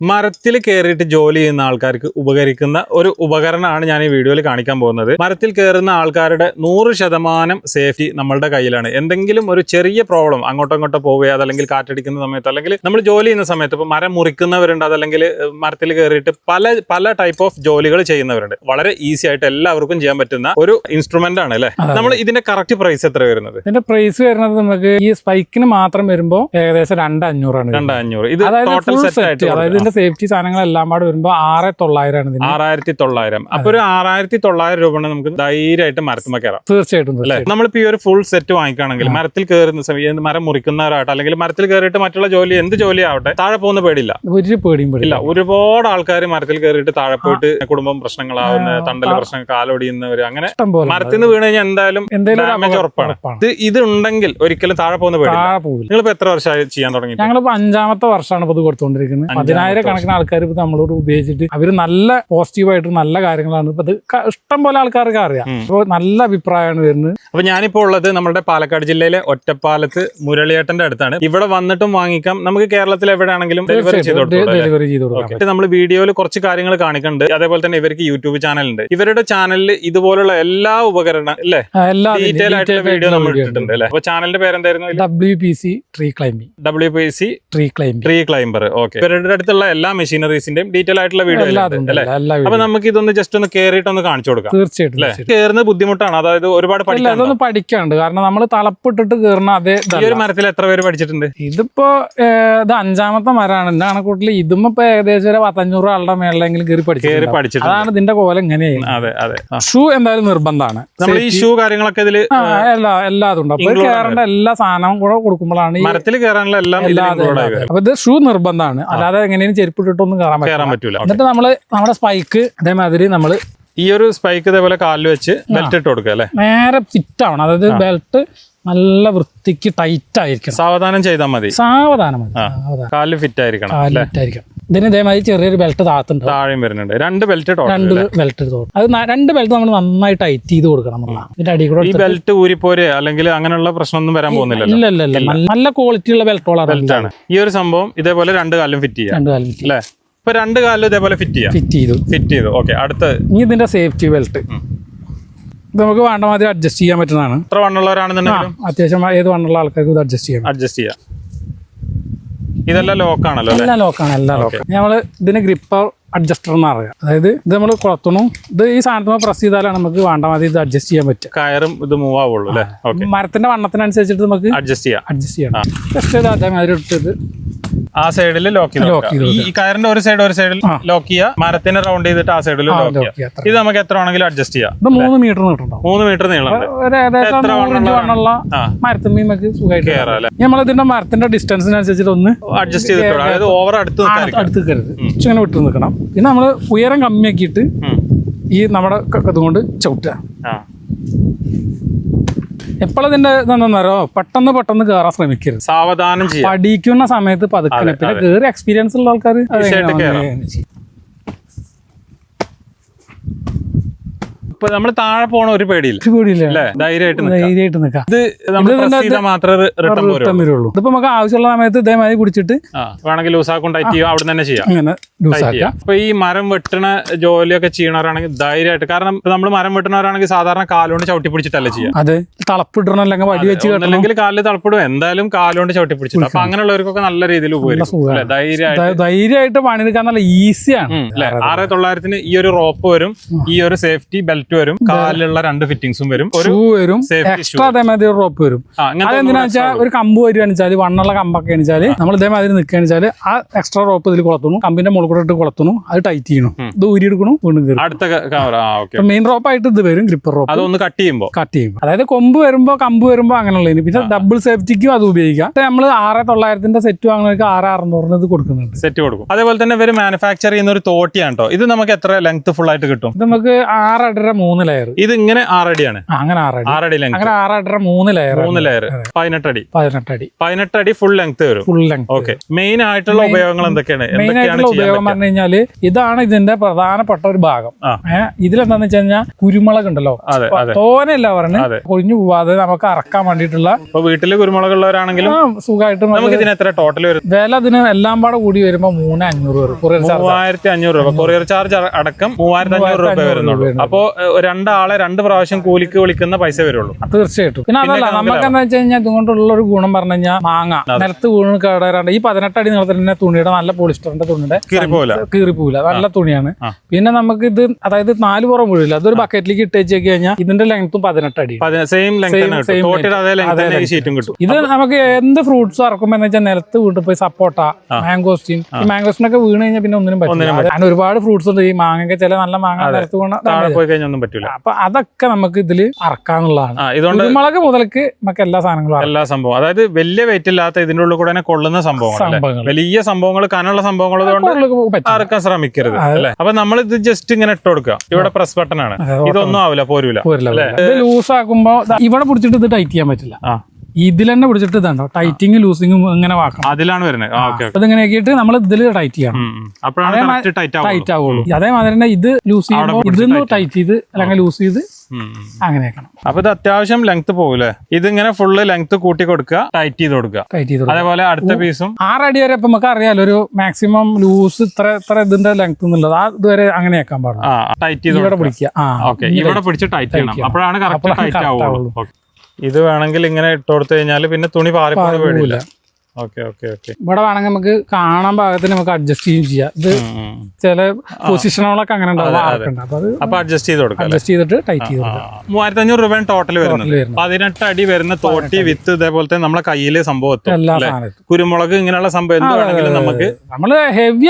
മരത്തിൽ കയറിയിട്ട് ജോലി ചെയ്യുന്ന ആൾക്കാർക്ക് ഉപകരിക്കുന്ന ഒരു ഉപകരണമാണ് ഞാൻ ഈ വീഡിയോയിൽ കാണിക്കാൻ പോകുന്നത്. മരത്തിൽ കയറുന്ന ആൾക്കാരുടെ 100% സേഫ്റ്റി നമ്മളുടെ കയ്യിലാണ്. എന്തെങ്കിലും ഒരു ചെറിയ പ്രോബ്ലം അങ്ങോട്ടോ പോവുക, അതല്ലെങ്കിൽ കാറ്റടിക്കുന്ന സമയത്ത്, അല്ലെങ്കിൽ നമ്മൾ ജോലി ചെയ്യുന്ന സമയത്ത് ഇപ്പോൾ മരം മുറിക്കുന്നവരുണ്ട്, അതല്ലെങ്കിൽ മരത്തിൽ കയറിയിട്ട് പല ടൈപ്പ് ഓഫ് ജോലികൾ ചെയ്യുന്നവരുണ്ട്. വളരെ ഈസി ആയിട്ട് എല്ലാവർക്കും ചെയ്യാൻ പറ്റുന്ന ഒരു ഇൻസ്ട്രുമെന്റ് ആണ് അല്ലേ. നമ്മൾ ഇതിന്റെ കറക്റ്റ് പ്രൈസ് എത്ര വരുന്നത്? ഇതിന്റെ പ്രൈസ് വരുന്നത് നമുക്ക് ഈ സ്പൈക്കിന് മാത്രം വരുമ്പോൾ ഏകദേശം 2,500 ആണ്. 2,500. ഇത് ടോട്ടൽ സെറ്റ് ആയിട്ട്, അതായത് സേഫ്റ്റി സാധനങ്ങളെല്ലാം പാട് വരുമ്പോ 6,900 ആണ്. 6,900. അപ്പൊ ഒരു 6,900 രൂപ നമുക്ക് ധൈര്യമായിട്ട് മരത്തുമ്മ കയറാം. തീർച്ചയായിട്ടും അല്ലെ. നമ്മളിപ്പോ ഈ ഒരു ഫുൾ സെറ്റ് വാങ്ങിക്കുകയാണെങ്കിൽ മരത്തിൽ കയറുന്ന സമയം മരം മുറിക്കുന്നവരാകട്ടെ, അല്ലെങ്കിൽ മരത്തിൽ കയറിയിട്ട് മറ്റുള്ള ജോലി എന്ത് ജോലി ആവട്ടെ, താഴെ പോകുന്ന പേടില്ല. ഒരു പേടിയും ഇല്ല. ഒരുപാട് ആൾക്കാർ മരത്തിൽ കയറിയിട്ട് താഴെ പോയിട്ട് കുടുംബം പ്രശ്നങ്ങളാവുന്ന, തണ്ടൽ പ്രശ്നങ്ങൾ, കാലൊടിയുന്നവര്, അങ്ങനെ മരത്തിൽ നിന്ന് വീണ് കഴിഞ്ഞാൽ എന്തായാലും ഡാമേജ് ഉറപ്പാണ്. ഇത് ഉണ്ടെങ്കിൽ ഒരിക്കലും താഴെ പോകുന്ന പേടില്ല. നിങ്ങളിപ്പോ എത്ര വർഷമായി ചെയ്യാൻ തുടങ്ങി? ഞങ്ങളിപ്പോ 5ാമത്തെ വർഷമാണ് ഇത് കൊടുത്തുകൊണ്ടിരിക്കുന്നത്. 10,000 കണക്കിന് ആൾക്കാർ ഇപ്പൊ നമ്മളോട് ഉപയോഗിച്ചിട്ട് അവര് നല്ല പോസിറ്റീവായിട്ട് നല്ല കാര്യങ്ങളാണ് ഇപ്പൊ ഇഷ്ടം പോലെ ആൾക്കാർക്ക് അറിയാം. അപ്പൊ നല്ല അഭിപ്രായമാണ് വരുന്നത്. അപ്പൊ ഞാനിപ്പോ ഉള്ളത് നമ്മുടെ പാലക്കാട് ജില്ലയിലെ ഒറ്റപ്പാലത്ത് മുരളിയേട്ടന്റെ അടുത്താണ്. ഇവിടെ വന്നിട്ടും വാങ്ങിക്കാം. നമുക്ക് കേരളത്തിൽ എവിടെയാണെങ്കിലും ഡെലിവറി ചെയ്ത് കൊടുക്കാം. നമ്മൾ വീഡിയോയിൽ കുറച്ച് കാര്യങ്ങൾ കാണിക്കുന്നുണ്ട്. അതേപോലെ തന്നെ ഇവർക്ക് യൂട്യൂബ് ചാനൽ ഉണ്ട്. ഇവരുടെ ചാനലിൽ ഇതുപോലുള്ള എല്ലാ ഉപകരണം അല്ലേ, ഡീറ്റെയിൽ ആയിട്ടുള്ള വീഡിയോ നമ്മൾ ഇട്ടിട്ടുണ്ട് അല്ലെ. അപ്പൊ ചാനലിന്റെ പേരെന്തായിരുന്നു? WPC tree climbing. WPC tree climber. Okay. ഇവരുടെ അടുത്തുള്ള എല്ലാ മെഷീനറീസിന്റെയും ഡീറ്റെയിൽ ആയിട്ടുള്ള വീഡിയോ അല്ലേ. അപ്പൊ നമുക്ക് ഇതൊന്ന് ജസ്റ്റ് ഒന്ന് കേറിയിട്ട് ഒന്ന് കാണിച്ചു കൊടുക്കാം. തീർച്ചയായിട്ടും കയറുന്നത് ബുദ്ധിമുട്ടാണ്. അതായത് ഒരുപാട് അതൊന്ന് പഠിക്കാണ്ട്. കാരണം നമ്മൾ തലപ്പിട്ടിട്ട് കയറുന്ന അതേ ഈ ഒരു മരത്തിൽ എത്ര പേര് പഠിച്ചിട്ടുണ്ട്? ഇതിപ്പോ ഇത് 5ാമത്തെ മരമാണ്. എന്റെ കണക്കൂട്ടിൽ ഇതും ഇപ്പൊ ഏകദേശം ഒരു 500 ആളുടെ മേളിലെങ്കിലും കയറി പഠിച്ചിട്ടുണ്ട്. അതാണ് ഇതിന്റെ കോലം ഇങ്ങനെയാണ്. അതെ. ഷൂ എന്തായാലും നിർബന്ധമാണ്. നമ്മൾ ഈ ഷൂ കാര്യങ്ങളൊക്കെ ഇതിൽ എല്ലാതും ഉണ്ട്. അപ്പൊ കയറേണ്ട എല്ലാ സാധനവും കൂടെ കൊടുക്കുമ്പോഴാണ് മരത്തിൽ കയറാനുള്ള എല്ലാം. അപ്പൊ ഇത് ഷൂ നിർബന്ധമാണ്. അല്ലാതെ എങ്ങനെയും ചെരുപ്പ് ഇട്ടിട്ടൊന്നും കയറാൻ പറ്റില്ല. എന്നിട്ട് നമ്മുടെ സ്പൈക്ക് അതേമാതിരി നമ്മള് ഈ ഒരു സ്പൈക്ക് ഇതേപോലെ കാലിൽ വെച്ച് ബെൽറ്റ് ഇട്ട് കൊടുക്കുക അല്ലെ. നേരെ ഫിറ്റ് ആവണം. അതായത് ബെൽറ്റ് നല്ല വൃത്തിക്ക് ടൈറ്റ് ആയിരിക്കണം. സാവധാനം ചെയ്താൽ മതി. സാവധാനം മതി. കാലിൽ ഫിറ്റ് ആയിരിക്കണം. ഇതിന് ഇതേമാതിരി ചെറിയൊരു ബെൽറ്റ് താത്തുണ്ട്, താഴെയും വരുന്നുണ്ട്. 2 ബെൽറ്റ് അത് 2 ബെൽറ്റ് നമ്മൾ നന്നായി ടൈറ്റ് ചെയ്ത് കൊടുക്കണം. ഇതിന്റെ അടി കൂടെ ഈ ബെൽറ്റ് ഊരിപ്പോര് അല്ലെങ്കിൽ അങ്ങനെയുള്ള പ്രശ്നമൊന്നും വരാൻ പോകുന്നില്ല. ഇല്ല. നല്ല ക്വാളിറ്റി ഉള്ള ബെൽറ്റാണ്. ഈ ഒരു സംഭവം ഇതേപോലെ 2 കാലും ഫിറ്റ് ചെയ്യാം അല്ലേ. ഇപ്പൊ 2 കാലും ഇതേപോലെ ഫിറ്റ് ചെയ്തു. ഓക്കെ. അടുത്ത് ഇനി ഇതിന്റെ സേഫ്റ്റി ബെൽറ്റ് നമുക്ക് വേണ്ട മാതിരി അഡ്ജസ്റ്റ് ചെയ്യാൻ പറ്റുന്നതാണ്. എത്ര വണ്ണുള്ളവരാണെന്നുണ്ടെങ്കിലും അത്യാവശ്യം ഏത് വണ്ണുള്ള ആൾക്കാർക്ക് ഇത് അഡ്ജസ്റ്റ് ചെയ്യാം. ഇതെല്ലാം ലോക്കാണല്ലോ. എല്ലാം ലോക്കാണ്. നമ്മള് ഇതിന് ഗ്രിപ്പർ അഡ്ജസ്റ്റർ എന്ന് പറയാം. അതായത് ഇത് നമ്മൾ കൊളത്തണു, ഇത് ഈ സാധനത്തിന് പ്രസ് ചെയ്താലാണ് നമുക്ക് വേണ്ട മാതിരി ഇത് അഡ്ജസ്റ്റ് ചെയ്യാൻ പറ്റും. കയറും ഇത് മൂവ് ആവുള്ളൂ അല്ലേ. മരത്തിന്റെ വണ്ണത്തിനനുസരിച്ചിട്ട് നമുക്ക് അഡ്ജസ്റ്റ് ചെയ്യാം. ജസ്റ്റ് അതേമാതിരി എടുത്തത് ആ സൈഡിൽ ലോക്ക് ചെയ്തു. ഈ കയറിന്റെ ഒരു സൈഡിൽ ലോക്ക് ചെയ്യുക, മരത്തിനെ റൗണ്ട് ചെയ്തിട്ട് ആ സൈഡിൽ ലോക്ക് ചെയ്യുക. ഇത് നമുക്ക് എത്ര വേണമെങ്കിലും അഡ്ജസ്റ്റ് ചെയ്യാം. 3 മീറ്റർ നീട്ടുണ്ടാവും. 3 മീറ്റർ നീളമുണ്ട്. മരത്തുമ്മക്ക് സുഖമായിട്ട് കയറാം. നമ്മളിതിന്റെ മരത്തിന്റെ ഡിസ്റ്റൻസിനനുസരിച്ചിട്ട് ഒന്ന് അഡ്ജസ്റ്റ് ചെയ്തിട്ട്, അതായത് ഓവർ അടുത്ത് നിൽക്കരുത്, ഇങ്ങനെ വിട്ടു നിൽക്കണം. പിന്നെ നമ്മള് ഉയരം കമ്മിയാക്കിയിട്ട് ഈ നമ്മുടെ ഇതുകൊണ്ട് ചവിട്ടുക. എപ്പോഴും ഇതിന്റെ ഇതെന്താന്നോ, പെട്ടെന്ന് കയറാൻ ശ്രമിക്കരുത്. സാവധാനം പഠിക്കുന്ന സമയത്ത് പതുക്കെ. പിന്നെ കയറി എക്സ്പീരിയൻസ് ഉള്ള ആൾക്കാർ ഇപ്പൊ നമ്മൾ താഴെ പോണ ഒരു പേടിയില്ല. ധൈര്യമായിട്ട് നിൽക്കാം. ഇതിപ്പോ നമുക്ക് ആവശ്യമുള്ള സമയത്ത് ഇതേമാതിരി പിടിച്ചിട്ട് വേണമെങ്കിൽ ലൂസാക്കും ടൈറ്റ് ചെയ്യും, അവിടെ തന്നെ ചെയ്യാം. ഇപ്പൊ ഈ മരം വെട്ടണ ജോലിയൊക്കെ ചെയ്യണവരാണെങ്കിൽ ധൈര്യമായിട്ട്, കാരണം നമ്മൾ മരം വെട്ടണവരാണെങ്കിൽ സാധാരണ കാലുകൊണ്ട് ചവിട്ടി പിടിച്ചിട്ടല്ല ചെയ്യാം. അത് തളപ്പിടണം, അല്ലെങ്കിൽ വടി വെച്ച് അല്ലെങ്കിൽ കാലിൽ തളപ്പിടും, എന്തായാലും കാലുകൊണ്ട് ചവിട്ടി പിടിച്ചിട്ട്. അപ്പൊ അങ്ങനെയുള്ളവർക്കൊക്കെ നല്ല രീതിയിൽ ഉപയോഗിക്കും. ധൈര്യമായിട്ട് പണിയെടുക്കാൻ നല്ല ഈസിയാണ്. 6,900 ഈ ഒരു റോപ്പ് വരും, ഈ ഒരു സേഫ്റ്റി ബെൽറ്റ് വരും, കാലിലുള്ള 2 ഫിറ്റിംഗ്സും വരും, ഷൂ വരും, എക്സ്ട്രാ അതേമാതിരി റോപ്പ് വരും. അതെന്തിനാ വെച്ചാൽ ഒരു കമ്പ് വരികയാണെന്ന് വെച്ചാൽ, വണ്ണുള്ള കമ്പൊക്കെ ആണെച്ചാല് നമ്മൾ ഇതേമാതിരി നിൽക്കുകയാണെന്ന് വെച്ചാൽ ആ എക്സ്ട്രാ റോപ്പ് ഇതിൽ കൊളത്തുന്നു, കമ്പിന്റെ മുകളിൽ കൂടെ ഇട്ട് കൊളത്തുന്നു, അത് ടൈറ്റ് ചെയ്യണം, ഇത് ഊരിയെടുക്കണം, വീണ്ടും അടുത്ത മെയിൻ റോപ്പായിട്ട് ഇത് വരും, ഗ്രിപ്പർ റോപ്പ്. അതൊന്ന് കട്ട് ചെയ്യുമ്പോൾ അതായത് കമ്പ് വരുമ്പോ അങ്ങനെയുള്ളതിന്. പിന്നെ ഡബിൾ സേഫ്റ്റിക്കും അത് ഉപയോഗിക്കാം. നമ്മൾ 6,900 സെറ്റ് വാങ്ങുന്നവർക്ക് 6,600 ഇത് കൊടുക്കുന്നുണ്ട്, സെറ്റ് കൊടുക്കും. അതേപോലെ തന്നെ ഇവര് മാനുഫാക്ചർ ചെയ്യുന്ന ഒരു തോട്ടിയാണ് കേട്ടോ. ഇത് നമുക്ക് എത്ര ലെങ്ത് ഫുൾ ആയിട്ട് കിട്ടും? ഇത് നമുക്ക് 6 അടി 3 ലെയർ. ഇത് ഇങ്ങനെ 6 അടിയാണ്. അങ്ങനെ 6 അടി 3 ലെയർ. 18 അടി ഫുൾ ലെങ്ത് വരും. Full length. ഓക്കെ. മെയിൻ ആയിട്ടുള്ള ഉപയോഗങ്ങൾ എന്തൊക്കെയാണ്? മെയിൻ ആയിട്ടുള്ള ഉപയോഗം ഉപയോഗം പറഞ്ഞു കഴിഞ്ഞാല് ഇതാണ് ഇതിന്റെ പ്രധാനപ്പെട്ട ഒരു ഭാഗം. ഇതിലെന്താന്ന് വെച്ച് കഴിഞ്ഞാൽ കുരുമുളക് ഉണ്ടല്ലോ, തോനെയല്ല പറഞ്ഞ് കൊഴിഞ്ഞു പോവാതെ നമുക്ക് അറക്കാൻ വേണ്ടിയിട്ടുള്ള. വീട്ടില് കുരുമുളക് ഉള്ളവരാണെങ്കിലും സുഖമായിട്ട് ടോട്ടൽ വില അതിന് എല്ലാം പാടെ കൂടി വരുമ്പോ 3,500 രൂപ, 3,500 രൂപ കൊറിയർ ചാർജ് അടക്കം 3,500 രൂപ വരുന്നുള്ളൂ. അപ്പോ രണ്ടാളെ 2 പ്രാവശ്യം കൂലിക്ക് വിളിക്കുന്ന പൈസ വരുള്ളൂ. തീർച്ചയായിട്ടും. പിന്നെ അതല്ല, നമുക്ക് എന്താ വെച്ച് കഴിഞ്ഞാൽ ഇതുകൊണ്ടുള്ള ഒരു ഗുണം പറഞ്ഞു കഴിഞ്ഞാൽ മാങ്ങ നിലത്ത് വീണ് കേടാറാണ്ട് ഈ 18 അടി നീളത്തിൽ തന്നെ തുണിയുടെ നല്ല പോളിസ്റ്ററിന്റെ തുണിയുടെ കീറിപ്പോവില്ല, നല്ല തുണിയാണ്. പിന്നെ നമുക്ക് ഇത് അതായത് 4 പുറം വീഴില്ല, അതൊരു ബക്കറ്റിലേക്ക് ഇട്ടേച്ച് കഴിഞ്ഞാൽ ഇതിന്റെ ലെങ്ത്തും 18 അടി. ഇത് നമുക്ക് എന്ത് ഫ്രൂട്ട്സ് ഇറക്കുമ്പോ എന്ന് വെച്ചാൽ നിലത്ത് വീട്ടിൽ പോയി സപ്പോട്ട, മാംഗോസ്റ്റീൻ, ഈ മാംഗോസ്റ്റീനൊക്കെ വീണ് കഴിഞ്ഞാൽ പിന്നെ ഒന്നിനും പറ്റില്ല. അങ്ങനെ ഒരുപാട് ഫ്രൂട്ട്സ് ഉണ്ട്. ഈ മാങ്ങ ചില നല്ല മാങ്ങ നിലത്ത് വീണ പറ്റില്ല. അപ്പൊ അതൊക്കെ നമുക്ക് ഇതില് അറക്കാന്നുള്ളതാണ്. കുരുമുളക് മുതൽക്ക് നമുക്ക് എല്ലാ സംഭവം അതായത് വലിയ വെയിറ്റ് ഇല്ലാത്ത ഇതിന്റെ ഉള്ളിൽ കൂടെ കൊള്ളുന്ന സംഭവങ്ങൾ, വലിയ സംഭവങ്ങൾ, കനമുള്ള സംഭവങ്ങൾ അറക്കാൻ ശ്രമിക്കരുത് അല്ലെ. അപ്പൊ നമ്മൾ ഇത് ജസ്റ്റ് ഇങ്ങനെ ഇട്ട് കൊടുക്കുക. ഇവിടെ പ്രസ് ബട്ടൺ ആണ്, ഇതൊന്നും ആവില്ല, പോരൂല. ഇത് ലൂസ് ആക്കുമ്പോ ഇവിടെ പിടിച്ചിട്ട് ഇത് ടൈറ്റ് ചെയ്യാൻ പറ്റില്ല. ഇതിൽ തന്നെ പിടിച്ചിട്ട് ഇതുണ്ടോ ടൈറ്റിങ് ലൂസിങ്ങും ഇങ്ങനെ വാക്കണം. അതിലാണ് വരുന്നത്. അതിങ്ങനെ ആക്കിയിട്ട് നമ്മൾ ഇതിൽ ടൈറ്റ് ചെയ്യണം, ടൈറ്റ് ആവുള്ളൂ. അതേമാതിരി തന്നെ ഇത് ലൂസ് ചെയ്യുമ്പോൾ ഇതൊന്ന് ടൈറ്റ് ചെയ്ത് അല്ലെങ്കിൽ ലൂസ് ചെയ്ത് അങ്ങനെ ആക്കണം. അപ്പൊ ഇത് അത്യാവശ്യം ലെങ്ത് പോകൂലേ. ഇതിങ്ങനെ ഫുള്ള് ലെങ്ത് കൂട്ടി കൊടുക്കുക, ടൈറ്റ് ചെയ്ത് കൊടുക്കുക. അതേപോലെ അടുത്ത പീസും 6 അടി വരെ ഇപ്പൊ നമുക്ക് അറിയാലോ ഒരു മാക്സിമം ലൂസ് ഇത്ര ഇതിന്റെ ലെങ്ത് എന്നുള്ളത്. ഇതുവരെ അങ്ങനെ ആക്കാൻ പാടില്ല. ടൈറ്റ് ചെയ്ത് ഇവിടെ പിടിക്കുക. ഇവിടെ പിടിച്ച് ടൈറ്റ് ചെയ്യണം, അപ്പോഴാണ് കറക്റ്റ് ടൈറ്റ് ആവുള്ളൂ. ഇത് വേണമെങ്കിൽ ഇങ്ങനെ ഇട്ട് കൊടുത്തു കഴിഞ്ഞാൽ പിന്നെ തുണി പാറിപ്പോയി വീടില്ല. ഇവിടെ വേണമെങ്കിൽ നമുക്ക് കാണാൻ പാകത്തിന് നമുക്ക് അഡ്ജസ്റ്റ് ചെയ്യാം. ഇത് ചില പൊസിഷനുകളൊക്കെ അങ്ങനെ അഡ്ജസ്റ്റ് ചെയ്തിട്ട് ടൈറ്റ് ചെയ്ത് 3,500 രൂപ ടോട്ടൽ വരുന്നത്. 18 അടി വരുന്ന തോട്ടി വിത്ത് ഇതേപോലത്തെ നമ്മളെ കയ്യില് സംഭവം, കുരുമുളക് ഇങ്ങനെയുള്ള സംഭവം എന്ത് വേണമെങ്കിലും നമുക്ക്. നമ്മള് ഹെവി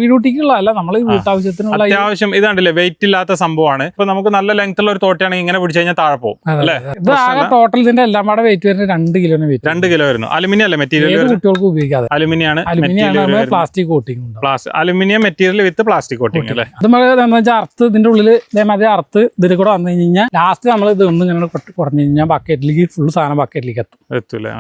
ഡ്യൂട്ടിക്കുള്ള അല്ല, നമ്മൾ വീട്ടാവശ്യത്തിനുള്ള അത്യാവശ്യം ഇതാണ്ടല്ലേ വെയിറ്റ് ഇല്ലാത്ത സംഭവമാണ്. ഇപ്പൊ നമുക്ക് നല്ല ലെങ്ത് ഉള്ള ഒരു തോട്ടിയാണെങ്കിൽ ഇങ്ങനെ പിടിച്ചു കഴിഞ്ഞാൽ താഴെ പോകും അല്ലേ. ഇത് ആകെ ടോട്ടൽ ഇതിന്റെ എല്ലാം കൂടെ വെയിറ്റ് വരുന്നത് 2 കിലോ വെയിറ്റ്. 2 കിലോ വരുന്നു. അലുമിനിയം അല്ലേ മെറ്റീരിയൽ? കുട്ടികൾക്ക് ഉപയോഗിക്കാതെ aluminium plastic coating, aluminium material with plastic coating അല്ലേ. അത് അർത്ത് ഇതിന്റെ ഉള്ളിൽ ഇതേമാതിരി അർത്ത് ഇതിൽ കൂടെ വന്നു കഴിഞ്ഞാൽ ലാസ്റ്റ് നമ്മൾ ഇത് ഒന്നും ഇങ്ങനെ കുറഞ്ഞു കഴിഞ്ഞാൽ ബക്കറ്റിലേക്ക് ഫുൾ സാധനം ബക്കറ്റിലേക്ക് എത്തൂലേ.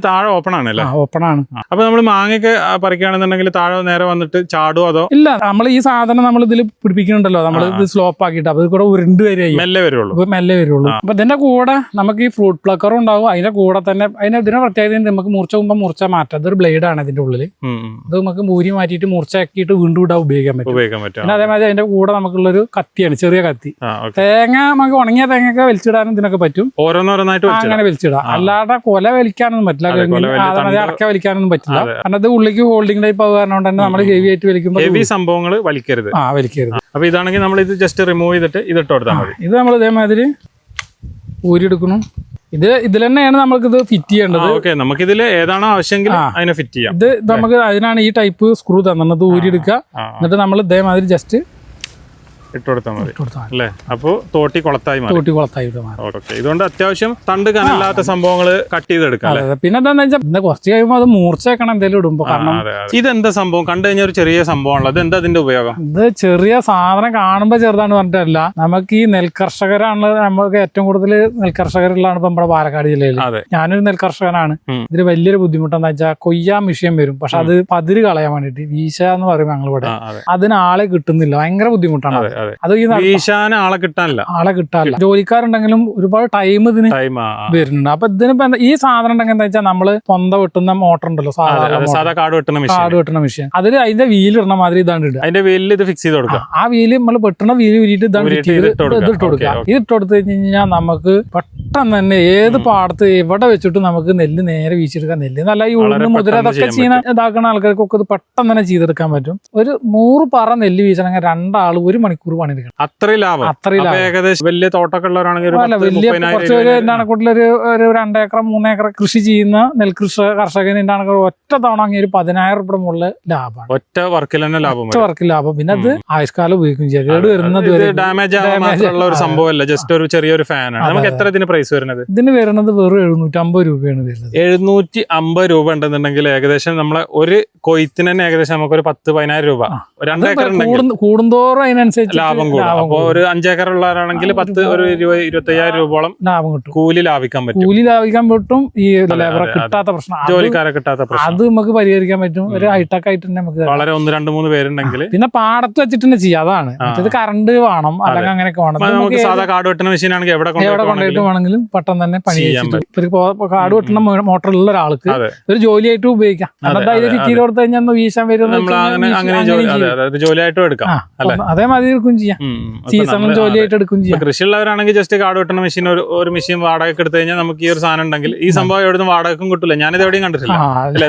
താഴെ ഓപ്പൺ ആണ്. ഓപ്പൺ ആണ്. അപ്പൊ നമ്മൾ മാങ്ങയൊക്കെ പറിക്കുകയാണെന്നുണ്ടെങ്കിൽ താഴെ നേരെ വന്നിട്ട് ചാടുമോ അതോ? ഇല്ല, നമ്മൾ ഈ സാധനം നമ്മൾ ഇതിൽ പിടിപ്പിക്കുന്നുണ്ടല്ലോ, നമ്മൾ ഇത് സ്ലോപ്പ് ആക്കിയിട്ട് അത് കൂടെ ഉരുണ്ട് വരെ മെല്ലെ വരുള്ളൂ. അപ്പൊ ഇതിന്റെ കൂടെ നമുക്ക് ഈ ഫ്രൂട്ട് പ്ലക്കറും ഉണ്ടാവും. അതിന്റെ കൂടെ തന്നെ ഇതിനെ പ്രത്യേകത നമുക്ക് മൂർച്ച മുമ്പ് മൂർച്ച മാറ്റാം. അതൊരു ബ്ലേഡ് ആണ് ഇതിന്റെ ഉള്ളിൽ. ഇത് നമുക്ക് മൂരി മാറ്റിയിട്ട് മൂർച്ചയാക്കിയിട്ട് വീണ്ടും ഇവിടെ ഉപയോഗിക്കാൻ പറ്റും. പിന്നെ അതേമാതിരി അതിന്റെ കൂടെ നമുക്കുള്ളൊരു കത്തിയാണ്, ചെറിയ കത്തി. തേങ്ങ നമുക്ക് ഉണങ്ങിയ തേങ്ങയൊക്കെ വലിച്ചിടാനും ഇതിനൊക്കെ പറ്റും. അങ്ങനെ വലിച്ചിടാം. അല്ലാതെ കൊല വലിക്കാനൊന്നും പറ്റില്ല, അടക്ക വലിക്കാനൊന്നും പറ്റില്ല. കാരണം അത് ഉള്ളിലേക്ക് ഹോൾഡിംഗ് ടൈപ്പ് ആവുക കാരണം തന്നെ നമ്മൾ ഹെവി ആയിട്ട് വലിക്കുമ്പോൾ ഹെവി സംഭവങ്ങൾ വലിക്കരുത്. അപ്പൊ ഇതാണെങ്കിൽ നമ്മൾ ഇത് ജസ്റ്റ് റിമൂവ് ചെയ്തിട്ട് ഇതിട്ട് കൊടുത്താൽ മതി. ഇത് നമ്മൾ ഇതേമാതിരി ഊരിയെടുക്കണം. ഇതിൽ തന്നെയാണ് നമുക്ക് ഇത് ഫിറ്റ് ചെയ്യേണ്ടത്. നമുക്ക് ഇതിൽ ഏതാണോ ആവശ്യമെങ്കിൽ അതിനെ ഫിറ്റ് ചെയ്യാം. ഇത് നമുക്ക് അതിനാണ് ഈ ടൈപ്പ് സ്ക്രൂ തന്നത്. ഊരിയെടുക്കുക, എന്നിട്ട് നമ്മൾ ഇതേമാതിരി ജസ്റ്റ് ഇട്ടുകൊടുത്താൽ മതി അല്ലേ. അപ്പൊ തോട്ടി കുളത്തായി മാറും. ഇതുകൊണ്ട് അത്യാവശ്യം തണ്ട് കനല്ലാത്ത സംഭവങ്ങൾ കട്ട് ചെയ്തെടുക്കാം. പിന്നെ എന്താണെന്ന് വെച്ചാൽ കുറച്ച് കഴിയുമ്പോൾ അത് മൂർച്ചയാക്കണം എന്തെങ്കിലും ഇടുമ്പോ. കാരണം ഇതെന്താ സംഭവം കണ്ടു കഴിഞ്ഞാൽ ഒരു ചെറിയ സംഭവമാണല്ലോ, അത് എന്താ അതിന്റെ ഉപയോഗം? ഇത് ചെറിയ സാധനം കാണുമ്പോ ചെറുതാണ് പറഞ്ഞിട്ടല്ല, നമുക്ക് ഈ നെൽകർഷകരാണ് നമുക്ക് ഏറ്റവും കൂടുതൽ നെൽകർഷകരുള്ളതാണ് ഇപ്പൊ നമ്മുടെ പാലക്കാട് ജില്ലയിൽ. ഞാനൊരു നെൽകർഷകനാണ്. ഇതിന് വലിയൊരു ബുദ്ധിമുട്ടെന്ന് വെച്ചാൽ കൊയ്യാൻ മിഷ്യൻ വരും, പക്ഷെ അത് പതിര് കളയാൻ വേണ്ടിട്ട് വീശ എന്ന് പറയും ഞങ്ങളിവിടെ. അതിന് ആളെ കിട്ടുന്നില്ല, ഭയങ്കര ബുദ്ധിമുട്ടാണ്. അത് ആളെ കിട്ടാനില്ല. ജോലിക്കാരുണ്ടെങ്കിലും ഒരുപാട് ടൈം ഇതിന് വരുന്നുണ്ട്. അപ്പൊ ഇതിനിപ്പോ ഈ സാധനം ഉണ്ടെങ്കിൽ എന്താ വെച്ചാൽ നമ്മള് പൊന്ത വെട്ടുന്ന മോട്ടർ ഉണ്ടല്ലോ, കാട് വെട്ടുന്ന മെഷീൻ, അതിൽ അതിന്റെ വീല് ഇടുന്ന മാതിരി ഇതാണ് ഇടുക. അതിന്റെ വീലിൽ ഇത് ഫിക്സ് ചെയ്ത് കൊടുക്കുക. ആ വീല് നമ്മൾ വെട്ടണ വീല് ഉരിയിട്ട് ഇതാണ് ഇത് ഇട്ട് കൊടുക്കുക. ഇത് ഇട്ട് കൊടുത്തു കഴിഞ്ഞാൽ നമുക്ക് പെട്ടെന്ന് തന്നെ ഏത് പാടത്ത് എവിടെ വെച്ചിട്ട് നമുക്ക് നെല്ല് നേരെ വീശിയെടുക്കാം. നെല്ല് നല്ല ഈ ഉഴുന്ന് മുതിര അതൊക്കെ ചെയ്യുന്ന ഇതാക്കുന്ന ആൾക്കാർക്കൊക്കെ ഇത് പെട്ടെന്ന് തന്നെ ചെയ്തെടുക്കാൻ പറ്റും. ഒരു 100 പറ നെല്ല് വീശണമെങ്കിൽ 2 ആള് 1 മണിക്കൂർ പണിയെടുക്കണം. അത്രയും ലാഭം. ഏകദേശം വലിയ തോട്ടമൊക്കെ ഉള്ളവരാണെങ്കിൽ ഒരു 2 ഏക്കർ 3 ഏക്കർ കൃഷി ചെയ്യുന്ന നെൽകൃഷി കർഷകന് ഒറ്റ തവണ അങ്ങനെ ഒരു 10,000 രൂപ മുകളിൽ ലാഭമാണ്. ഒറ്റ വർക്കിൽ തന്നെ ലാഭം. പിന്നെ അത് ആയുഷ്കാലം ഉപയോഗിക്കും. കേട് വരുന്നത് ഡാമേജ് ആവുന്ന ഒരു സംഭവമല്ല, ജസ്റ്റ് ഒരു ചെറിയൊരു ഫാനാണ്. നമുക്ക് എത്ര ഇതിന് പ്രൈസ് വരുന്നത്? ഇതിന് വരുന്നത് വെറും 750 രൂപയാണ് വരുന്നത്. 750 രൂപ ഉണ്ടെന്നുണ്ടെങ്കിൽ ഏകദേശം നമ്മളെ ഒരു കൊയ്ത്തിന് തന്നെ ഏകദേശം നമുക്കൊരു 10-15 രൂപ, 2 ഏക്കർ കൂടുന്തോറും അതിനനുസരിച്ച് ലാഭം കൂടും. അപ്പൊ ഒരു 5 ഏക്കർ ഉള്ളവരാണെങ്കിൽ 25,000 രൂപയോളം ലാഭം കിട്ടും. കൂലി ലാഭിക്കാൻ പറ്റും. കൂലി ലാഭിക്കാൻ പറ്റും. ഈ ലേബറെ കിട്ടാത്ത പ്രശ്നം, ജോലിക്കാരെ കിട്ടാത്ത പ്രശ്നം അത് നമുക്ക് പരിഹരിക്കാൻ പറ്റും. ഒരു ഹൈടെക് ആയിട്ട് തന്നെ നമുക്ക് വളരെ 1-2-3 പേരുണ്ടെങ്കിൽ പിന്നെ പാടത്ത് വെച്ചിട്ട് തന്നെ ചെയ്യാം. അതാണ് ഇത് കറണ്ട് വേണം അല്ലെങ്കിൽ അങ്ങനെയൊക്കെ വേണം. നമുക്ക് സാധാ കാട് വെട്ടുന്ന മെഷീൻ ആണെങ്കിൽ എവിടെ കൊണ്ടുപോയിട്ട് വേണമെങ്കിലും പെട്ടെന്ന് തന്നെ പണി കാട് വെട്ടുന്ന മോട്ടർ ഉള്ള ഒരാൾക്ക് ഒരു ജോലിയായിട്ട് ഉപയോഗിക്കാം. അതിൽ ഫിറ്റ് ചെയ്ത് കൊടുത്തു കഴിഞ്ഞാൽ വീശാൻ വരും. ജോലിയായിട്ടും എടുക്കാം. അതേമാതിരി എടുക്കും ചെയ്യാം. സീസണിൽ ജോലിയായിട്ട് എടുക്കും ചെയ്യാം. കൃഷിയുള്ളവരാണെങ്കിൽ ജസ്റ്റ് കാട് വെട്ടുന്ന മെഷീൻ ഒരു മെഷീൻ വാടകയ്ക്ക് എടുത്തു കഴിഞ്ഞാൽ നമുക്ക് ഈ ഒരു സാധനം ഉണ്ടെങ്കിൽ ഈ സംഭവം എവിടുന്ന് വാടകയ്ക്കും കിട്ടില്ല. ഞാനിത് എവിടെയും കണ്ടിട്ടില്ല.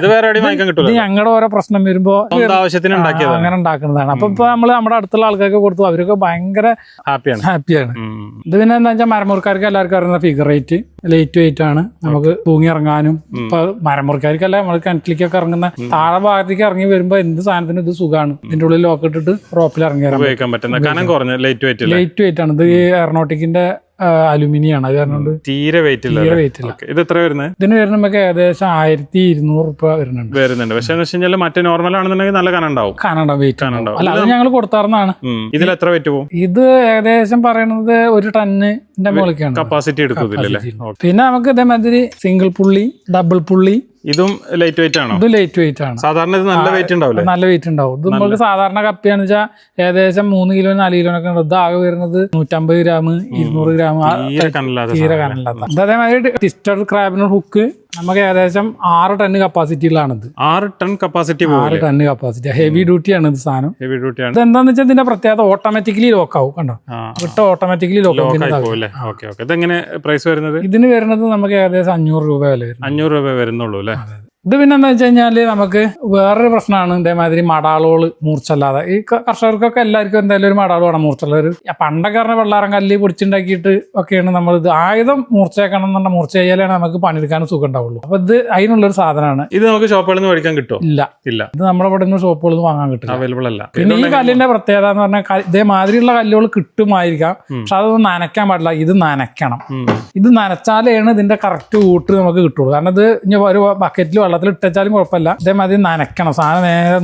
ഇത് വേറെ എവിടെയും വാങ്ങിക്കാൻ കിട്ടില്ല. ഞങ്ങളുടെ ഓരോ പ്രശ്നം വരുമ്പോ ആവശ്യത്തിന് അങ്ങനെ ഉണ്ടാക്കുന്നതാണ്. അപ്പൊ ഇപ്പൊ നമ്മള് നമ്മുടെ അടുത്തുള്ള ആൾക്കാർക്ക് കൊടുത്തു, അവരൊക്കെ ഭയങ്കര ഹാപ്പിയാണ്. ഇത് പിന്നെ എന്താ വെച്ചാൽ മരമുറിക്കാർക്ക് എല്ലാവർക്കും അറിയുന്ന ഫിഗർ റേറ്റ് ലൈറ്റ് വെയിറ്റ് ആണ്. നമുക്ക് തൂങ്ങി ഇറങ്ങാനും ഇപ്പൊ മരമുറിക്കാർക്കല്ല നമ്മൾ കിണറ്റിലേക്കൊക്കെ ഇറങ്ങുന്ന താഴെ ഭാഗത്തേക്ക് ഇറങ്ങി വരുമ്പോ എന്ത് സാധനത്തിനും ഇത് സുഖമാണ്. ഇതിന്റെ ഉള്ളിൽ ലോക്ക് ഇട്ടിട്ട് റോപ്പിൽ ഇറങ്ങി ഉപയോഗിക്കാൻ പറ്റുന്ന കനം കുറഞ്ഞ ലൈറ്റ് വെയിറ്റ് ആണ്. ഇത് എയറോനോട്ടിക്കിന്റെ അലുമിനിയാണ്. അത് കാരണം തീരെ വെയിറ്റ് ഇല്ല. ഇത് എത്ര വരുന്നത്? ഇതിന് വരുന്ന നമുക്ക് ഏകദേശം 1,200 രൂപ വരുന്നുണ്ട്. പക്ഷെ എന്ന് വെച്ചാൽ മറ്റേ നോർമൽ ആണെന്നുണ്ടെങ്കിൽ നല്ല കനം ഉണ്ടാവും. വെയിറ്റ് അല്ല, അത് ഞങ്ങൾ കൊടുത്താറുന്നതാണ്. ഇതിൽ എത്ര വെയിറ്റ് പോകും? ഇത് ഏകദേശം പറയുന്നത് 1 ടണ്ണിന്റെ മുകളിലേക്കാണ് കപ്പാസിറ്റി എടുക്കുന്നില്ല. പിന്നെ നമുക്ക് ഇതേമാതിരി സിംഗിൾ പുള്ളി, ഡബിൾ പുള്ളി, ഇതും ലൈറ്റ് വെയിറ്റ് ആണോ? ഇത് ലൈറ്റ് വെയിറ്റ് ആണ്. സാധാരണ ഇത് നല്ല വെയിറ്റ് ഉണ്ടാവില്ല. നല്ല വെയിറ്റ് ഉണ്ടാവും. ഇത് നമുക്ക് സാധാരണ കപ്പിയാന്ന് വെച്ചാൽ ഏകദേശം 3 കിലോ 4 കിലോനൊക്കെ ഉണ്ട്. ഇത് ആകെ വരുന്നത് 150 ഗ്രാം 200 ഗ്രാം തീരെ കനല്ലാത്ത. അതേമാതിരി ട്വിസ്റ്റഡ് ക്രാബിനോട് ഹുക്ക് നമുക്ക് ഏകദേശം 6 ടൺ കപ്പാസിറ്റിയിലാണിത്. 6 ton capacity 6 ton capacity heavy duty ആണ് ഇത് സാധനം. ഹെവി ഡ്യൂട്ടി ആണ്. ഇത് എന്താന്ന് വെച്ചാൽ ഇതിന്റെ പ്രത്യേകത ഓട്ടോമാറ്റിക്കലി ലോക്ക് ആവും. കണ്ടോ, വിട്ട് ഓട്ടോമാറ്റിക്കലി ലോക്ക് ആവും. ഇതെങ്ങനെ പ്രൈസ് വരുന്നത്? ഇതിന് വരുന്നത് നമുക്ക് ഏകദേശം 500 രൂപ വില വരും. 500 രൂപ വരുന്നുള്ളൂ അല്ലേ? ഇത് പിന്നെ എന്താ വെച്ച് കഴിഞ്ഞാല് നമുക്ക് വേറൊരു പ്രശ്നമാണ് ഇതേമാതിരി മടാളോള് മൂർച്ചല്ലാതെ. ഈ കർഷകർക്കൊക്കെ എല്ലാവർക്കും എന്തായാലും ഒരു മടാള് വേണം, മൂർച്ചുള്ളൊരു. പണ്ടൊക്കെ പറഞ്ഞ വെള്ളാരം കല്ല് പൊടിച്ചുണ്ടാക്കിയിട്ട് ഒക്കെയാണ് നമ്മൾ ഇത് ആയുധം മൂർച്ചയാക്കണം എന്നുണ്ട മൂർച്ച ചെയ്യാലാണ് നമുക്ക് പണിയെടുക്കാൻ സുഖം ഉണ്ടാവുള്ളൂ. അപ്പൊ ഇത് അതിനുള്ളൊരു സാധനമാണ്. ഇത് നമുക്ക് ഷോപ്പുകളിൽ നിന്ന് മേടിക്കാൻ കിട്ടുമോ? ഇല്ല, ഇത് നമ്മുടെ ഇവിടെ നിന്ന് ഷോപ്പുകളിൽ നിന്ന് വാങ്ങാൻ കിട്ടില്ല, അവൈലബിൾ അല്ല. പിന്നെ ഈ കല്ലിന്റെ പ്രത്യേകത എന്ന് പറഞ്ഞാൽ ഇതേമാതിരിയുള്ള കല്ലുകൾ കിട്ടുമായിരിക്കാം, പക്ഷെ അതൊന്നും നനയ്ക്കാൻ പാടില്ല. ഇത് നനയ്ക്കണം. ഇത് നനച്ചാലാണ് ഇതിന്റെ കറക്റ്റ് ഊട്ട് നമുക്ക് കിട്ടുള്ളൂ. കാരണം ഇത് ഇനി ഒരു ബക്കറ്റിൽ വെള്ളത്തിൽ ഇട്ടാലും കുഴപ്പമില്ല, ഇതേമാതിരി നനയ്ക്കണം. സാധനം നേരെ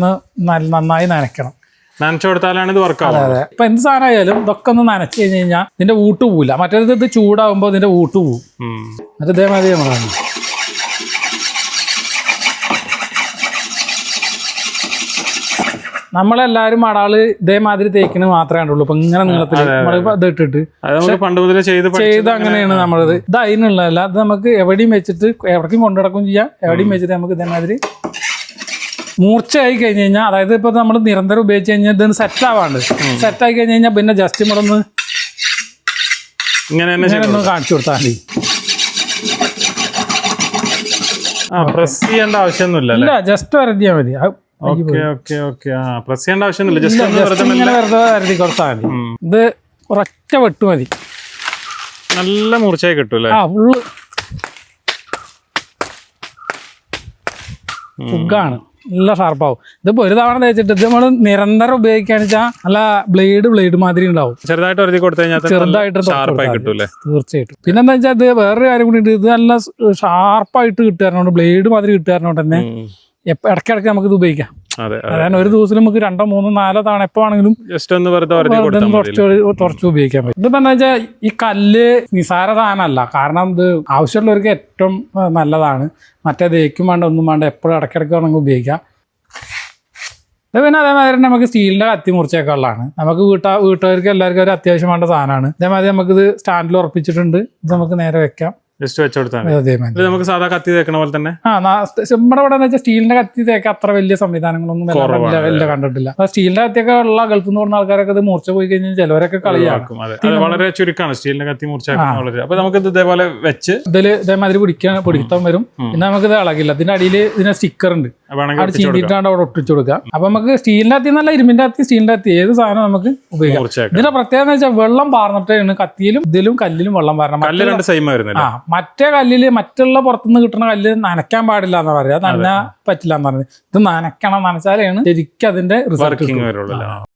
നന്നായി നനയ്ക്കണം. നനച്ചു കൊടുത്താലാണ് ഇത് വർക്ക് ആവുക. അതെ, ഇപ്പൊ എന്ത് സാധനം ആയാലും ഇതൊക്കെ ഒന്ന് നനച്ചു കഴിഞ്ഞ് കഴിഞ്ഞാൽ ഇതിന്റെ ഊട്ട് പോവില്ല. മറ്റേത് ഇത് ചൂടാകുമ്പോൾ ഇതിന്റെ ഊട്ട് പോവും. മറ്റേ ഇതേമാതിരി നമ്മളാണ്. നമ്മളെല്ലാരും മടാള് ഇതേമാതിരി തേക്കിന് മാത്രമേ കണ്ടുള്ളൂ. ഇപ്പൊ ഇങ്ങനെ നീളത്തിൽ ഇത് ഇട്ടിട്ട് ചെയ്ത് അങ്ങനെയാണ് നമ്മളത്. ഇത് അതിനുള്ളതല്ല. ഇത് നമുക്ക് എവിടെയും വെച്ചിട്ട് എവിടേക്കും കൊണ്ടുനടക്കുകയും ചെയ്യാം. എവിടെയും വെച്ചിട്ട് നമുക്ക് ഇതേമാതിരി മൂർച്ചയായി കഴിഞ്ഞ് കഴിഞ്ഞാൽ, അതായത് ഇപ്പൊ നമ്മൾ നിരന്തരം ഉപയോഗിച്ച് കഴിഞ്ഞാൽ ഇതൊന്ന് സെറ്റ് ആവാണ്ട്, സെറ്റ് ആയി കഴിഞ്ഞ് കഴിഞ്ഞാൽ പിന്നെ ജസ്റ്റ് നമ്മളൊന്ന് ഇങ്ങനെ ഒന്ന് കാണിച്ചു കൊടുത്താൽ മതി. പ്രസ് ചെയ്യേണ്ട ആവശ്യമൊന്നുമില്ല, ജസ്റ്റ് വരതിയാൽ മതി. പ്രസ് ചെയ്യേണ്ട ആവശ്യമൊന്നുമില്ല, ഇങ്ങനെ വെറുതെ വരതി കൊടുത്താൽ മതി. ഇത് ഒരൊറ്റ വെട്ട് മതി, നല്ല മൂർച്ചയായി കിട്ടൂല്ലേ? ഫുള്ള് സുഖാണ്, നല്ല ഷാർപ്പാവും. ഇതിപ്പോ ഒരു തവണ തേച്ചിട്ട് ഇത് നമ്മൾ നിരന്തരം ഉപയോഗിക്കാന്ന് വെച്ചാൽ നല്ല ബ്ലേഡ് മാതിരി ഉണ്ടാവും. ചെറുതായിട്ട് ചെറുതായിട്ട് തീർച്ചയായിട്ടും. പിന്നെന്താ വെച്ചാൽ ഇത് വേറൊരു കാര്യം കൂടി ഉണ്ട്. ഇത് നല്ല ഷാർപ്പായിട്ട് കിട്ടുകാരനോണ്ട്, ബ്ലേഡ് മാതിരി കിട്ടുകാരനോണ്ട് തന്നെ ഇടയ്ക്കിടയ്ക്ക് നമുക്ക് ഇത് ഉപയോഗിക്കാം. അതായത് ഒരു ദിവസം നമുക്ക് 2, 3, 4 തവണ എപ്പോ ആണെങ്കിലും കുറച്ച് ഉപയോഗിക്കാൻ പറ്റും. ഇതിപ്പോ എന്താ വെച്ചാൽ ഈ കല്ല് നിസാര സാധനമല്ല. കാരണം ഇത് ആവശ്യമുള്ളവർക്ക് ഏറ്റവും നല്ലതാണ്. മറ്റേ തേക്കും വേണ്ട ഒന്നും വേണ്ട, എപ്പോഴും ഇടയ്ക്കിടയ്ക്ക് വേണമെങ്കിൽ ഉപയോഗിക്കാം. ഇത് പിന്നെ അതേമാതിരി നമുക്ക് സ്റ്റീലിന്റെ കത്തി മുറിച്ചൊക്കെ ഉള്ളതാണ്. നമുക്ക് വീട്ടുകാർക്ക് എല്ലാവർക്കും ഒരു അത്യാവശ്യം വേണ്ട സാധനമാണ്. അതേമാതിരി നമുക്കിത് സ്റ്റാൻഡിൽ ഉറപ്പിച്ചിട്ടുണ്ട്. ഇത് നമുക്ക് നേരെ വെക്കാം. ജസ്റ്റ് വെച്ചെടുത്താൽ നമുക്ക് സാധാ കത്തി തേക്കണ പോലെ തന്നെ. നമ്മുടെ ഇവിടെ വെച്ചാൽ സ്റ്റീലിന്റെ കത്തി തേക്കാൻ അത്ര വലിയ സംവിധാനങ്ങളൊന്നും വലിയ കണ്ടിട്ടില്ല. സ്റ്റീലിന്റെ കത്തിയൊക്കെ ഉള്ള ഗൾഫിൽ നിന്ന് പറഞ്ഞ ആൾക്കാരൊക്കെ ഇത് മൂർച്ച പോയി കഴിഞ്ഞാൽ ചിലവരൊക്കെ കളിയാക്കും. വളരെ ചുരുക്കമാണ് സ്റ്റീലിന്റെ കത്തി മൂർച്ച. അപ്പൊ നമുക്ക് ഇതേപോലെ വെച്ച് ഇതിൽ ഇതേമാതിരി പിടിക്കാൻ വരും. പിന്നെ നമുക്ക് ഇത് ഇളകില്ല. ഇതിന്റെ അടിയിൽ ഇതിന്റെ സ്റ്റിക്കർ ഉണ്ട്, അവിടെ ചീന്തിട്ടാണ് അവിടെ ഒട്ടിച്ചു കൊടുക്കുക. അപ്പൊ നമുക്ക് സ്റ്റീലിന്റെ കത്തി എന്നല്ല, ഇരുമ്പിന്റെ കത്തി സ്റ്റീലിന്റെ കത്തി ഏത് സാധനം നമുക്ക് ഉപയോഗിക്കാം. ഇതിന്റെ പ്രത്യേകത വെച്ചാൽ വെള്ളം പാർന്നിട്ടാണ് കത്തിയിലും ഇതിലും കല്ലിലും വെള്ളം പാരണം. മറ്റേ കല്ലില് മറ്റുള്ള പുറത്തുനിന്ന് കിട്ടുന്ന കല്ല് നനയ്ക്കാൻ പാടില്ല എന്നാ പറയാ, നനഞ്ഞാ പറ്റില്ല എന്ന് പറഞ്ഞത്. ഇത് നനയ്ക്കണം, നനച്ചാലാണ് ശരിക്കും അതിന്റെ റിസൾട്ട്.